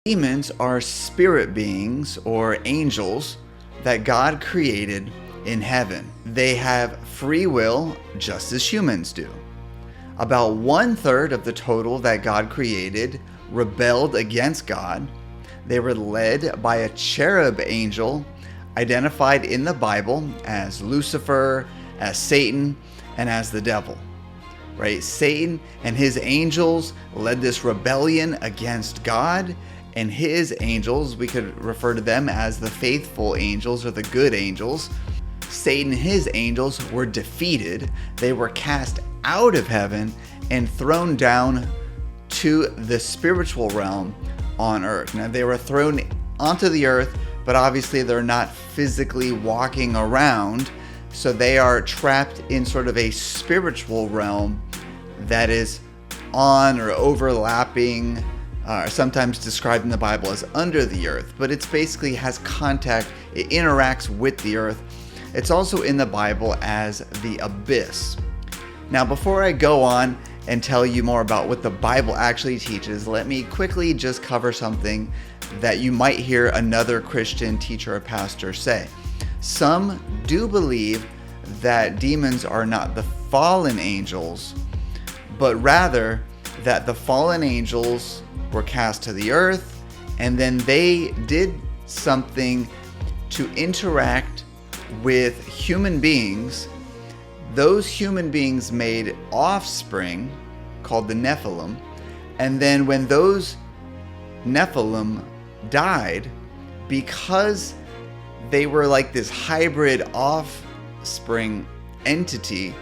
Demons are spirit beings or angels that God created in heaven. They have free will just as humans do. About 1/3 of the total that God created rebelled against God. They were led by a cherub angel identified in the Bible as Lucifer, as Satan, and as the devil. Right? Satan and his angels led this rebellion against God, and his angels, we could refer to them as the faithful angels or the good angels. Satan and his angels were defeated. They were cast out of heaven and thrown down to the spiritual realm on earth. Now, they were thrown onto the earth, but obviously they're not physically walking around, so they are trapped in sort of a spiritual realm that is on or overlapping, sometimes described in the Bible as under the earth, but it's basically has contact, it interacts with the earth. It's also in the Bible as the abyss. Now, before I go on and tell you more about what the Bible actually teaches, let me quickly just cover something that you might hear another Christian teacher or pastor say. Some do believe that demons are not the fallen angels, but rather that the fallen angels were cast to the earth, and then they did something to interact with human beings. Those human beings made offspring called the Nephilim, and then when those Nephilim died, because they were like this hybrid offspring entity,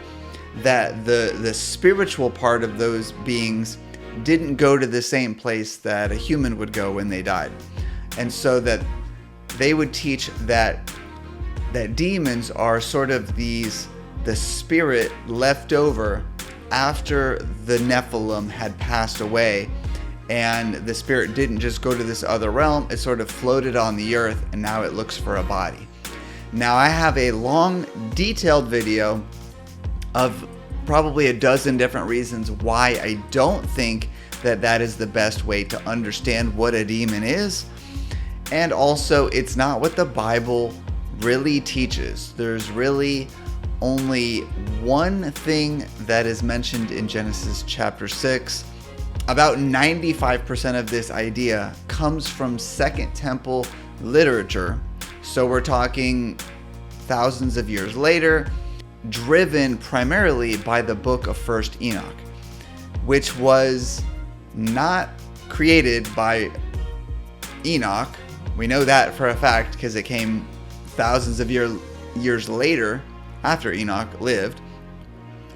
that the spiritual part of those beings didn't go to the same place that a human would go when they died. And so that they would teach that demons are sort of the spirit left over after the Nephilim had passed away, and the spirit didn't just go to this other realm, it sort of floated on the earth, and now it looks for a body. Now, I have a long, detailed video of probably a dozen different reasons why I don't think that is the best way to understand what a demon is. And also, it's not what the Bible really teaches. There's really only one thing that is mentioned in Genesis chapter 6. About 95% of this idea comes from Second Temple literature. So we're talking thousands of years later, driven primarily by the book of First Enoch, which was not created by Enoch. We know that for a fact because it came thousands of years later after Enoch lived.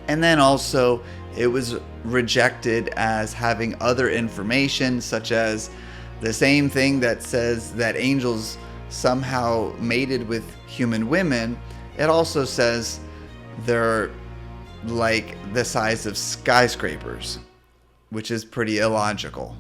And then also it was rejected as having other information, such as the same thing that says that angels somehow mated with human women. It also says they're like the size of skyscrapers, which is pretty illogical.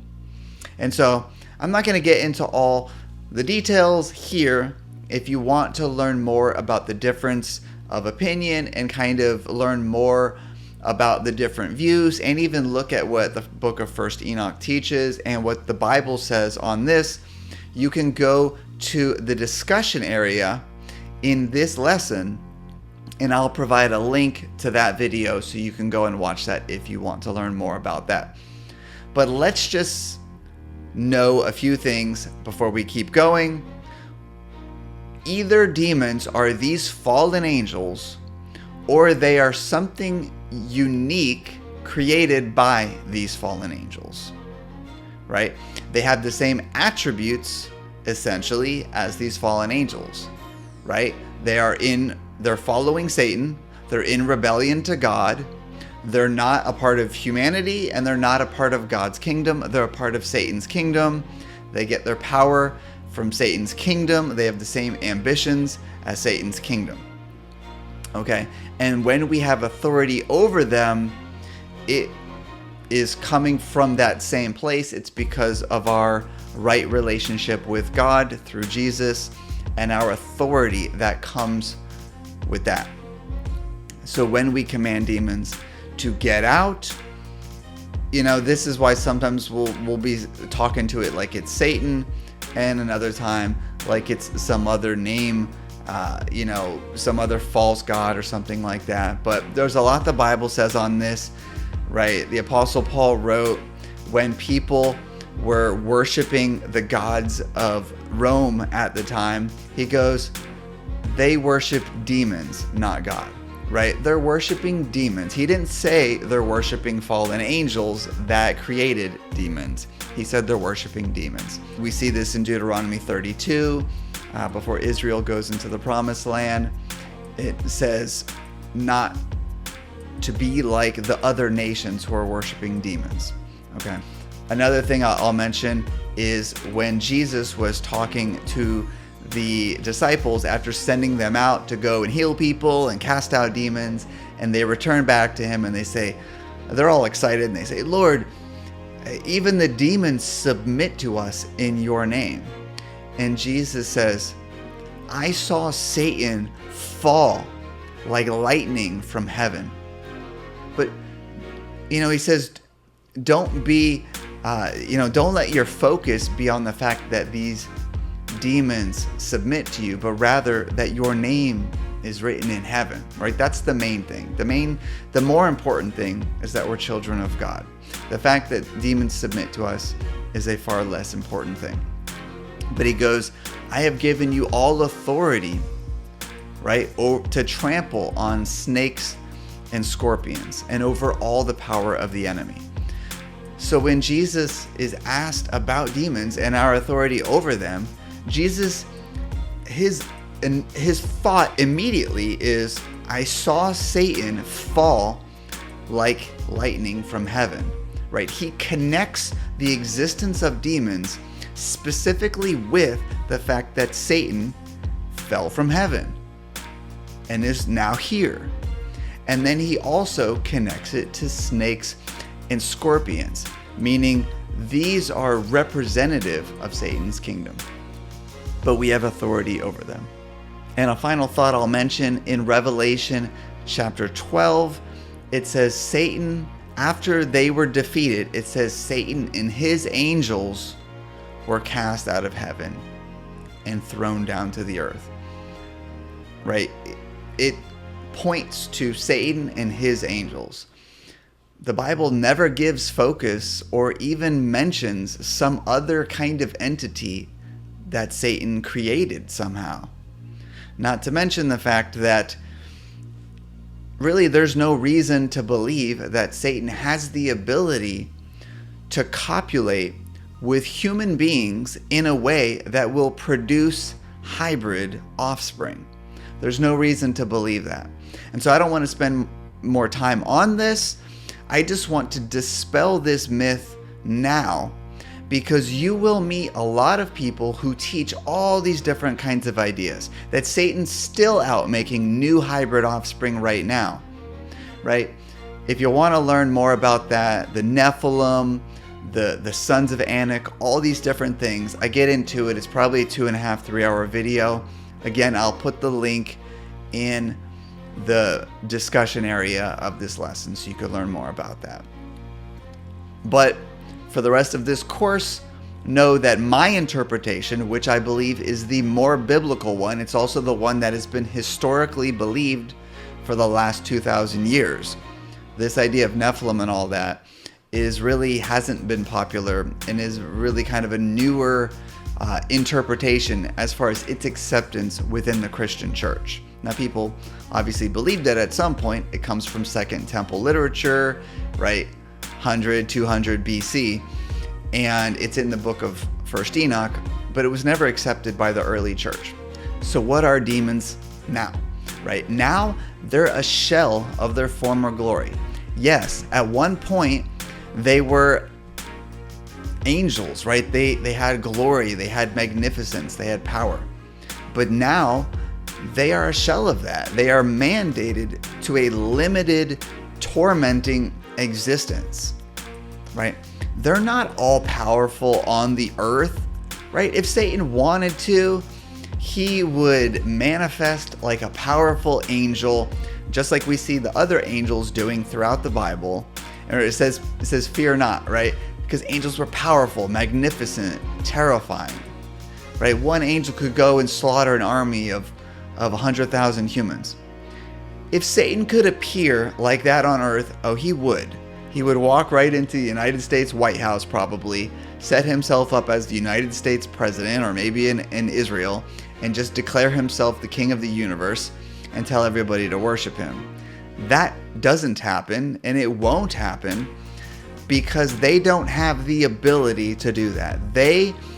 And so I'm not going to get into all the details here. If you want to learn more about the difference of opinion and kind of learn more about the different views, and even look at what the book of First Enoch teaches and what the Bible says on this, you can go to the discussion area in this lesson, and I'll provide a link to that video so you can go and watch that if you want to learn more about that. But let's just know a few things before we keep going. Either demons are these fallen angels, or they are something unique created by these fallen angels, right? They have the same attributes essentially as these fallen angels, right? They're following Satan, they're in rebellion to God, they're not a part of humanity, and they're not a part of God's kingdom, they're a part of Satan's kingdom. They get their power from Satan's kingdom, they have the same ambitions as Satan's kingdom. Okay, and when we have authority over them, it is coming from that same place. It's because of our right relationship with God through Jesus and our authority that comes with that. So when we command demons to get out, this is why sometimes we'll be talking to it like it's Satan, and another time like it's some other name, some other false god or something like that. But there's a lot the Bible says on this, right? The Apostle Paul wrote, when people were worshiping the gods of Rome at the time, he goes, they worship demons, not God. Right? They're worshiping demons. He didn't say they're worshiping fallen angels that created demons. He said they're worshiping demons. We see this in Deuteronomy 32, before Israel goes into the promised land. It says not to be like the other nations who are worshiping demons. Okay. Another thing I'll mention is when Jesus was talking to the disciples after sending them out to go and heal people and cast out demons, and they return back to him and they're all excited and they say, Lord, even the demons submit to us in your name. And Jesus says, I saw Satan fall like lightning from heaven. But he says, don't let your focus be on the fact that these demons submit to you, but rather that your name is written in heaven, right? That's the main thing. The more important thing is that we're children of God. The fact that demons submit to us is a far less important thing. But he goes, I have given you all authority, right, to trample on snakes and scorpions and over all the power of the enemy. So when Jesus is asked about demons and our authority over them, Jesus, his thought immediately is, I saw Satan fall like lightning from heaven, right? He connects the existence of demons specifically with the fact that Satan fell from heaven and is now here. And then he also connects it to snakes and scorpions, meaning these are representative of Satan's kingdom, but we have authority over them. And a final thought I'll mention, in Revelation chapter 12, it says Satan, after they were defeated, it says Satan and his angels were cast out of heaven and thrown down to the earth. Right? It points to Satan and his angels. The Bible never gives focus or even mentions some other kind of entity that Satan created somehow. Not to mention the fact that really there's no reason to believe that Satan has the ability to copulate with human beings in a way that will produce hybrid offspring. There's no reason to believe that. And so I don't want to spend more time on this. I just want to dispel this myth now, because you will meet a lot of people who teach all these different kinds of ideas, that Satan's still out making new hybrid offspring right now, right? If you want to learn more about that, the Nephilim, the sons of Anak, all these different things, I get into it. It's probably a 2.5, 3 hour video. Again, I'll put the link in the discussion area of this lesson so you could learn more about that. But for the rest of this course, know that my interpretation, which I believe is the more biblical one, it's also the one that has been historically believed for the last 2,000 years. This idea of Nephilim and all that hasn't been popular and is really kind of a newer interpretation as far as its acceptance within the Christian church. Now, people obviously believed that at some point. It comes from Second Temple literature, right? 100, 200 BC, and it's in the book of First Enoch, but it was never accepted by the early church. So what are demons now? Right now, they're a shell of their former glory. Yes, at one point, they were angels, right? They had glory, they had magnificence, they had power. But now, they are a shell of that. They are mandated to a limited, tormenting existence, right? They're not all powerful on the earth, right? If Satan wanted to, he would manifest like a powerful angel, just like we see the other angels doing throughout the Bible, Or it says fear not, right? Because angels were powerful, magnificent, terrifying, right? One angel could go and slaughter an army of 100,000 humans. If Satan could appear like that on earth, oh, he would. He would walk right into the United States White House probably, set himself up as the United States president, or maybe in Israel, and just declare himself the king of the universe and tell everybody to worship him. That doesn't happen, and it won't happen because they don't have the ability to do that.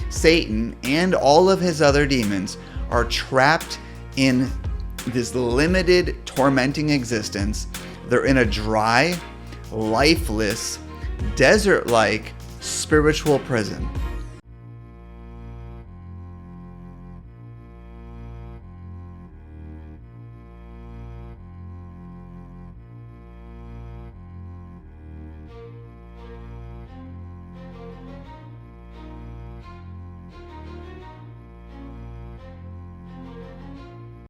Satan, and all of his other demons are trapped in this limited, tormenting existence. They're in a dry, lifeless, desert-like spiritual prison.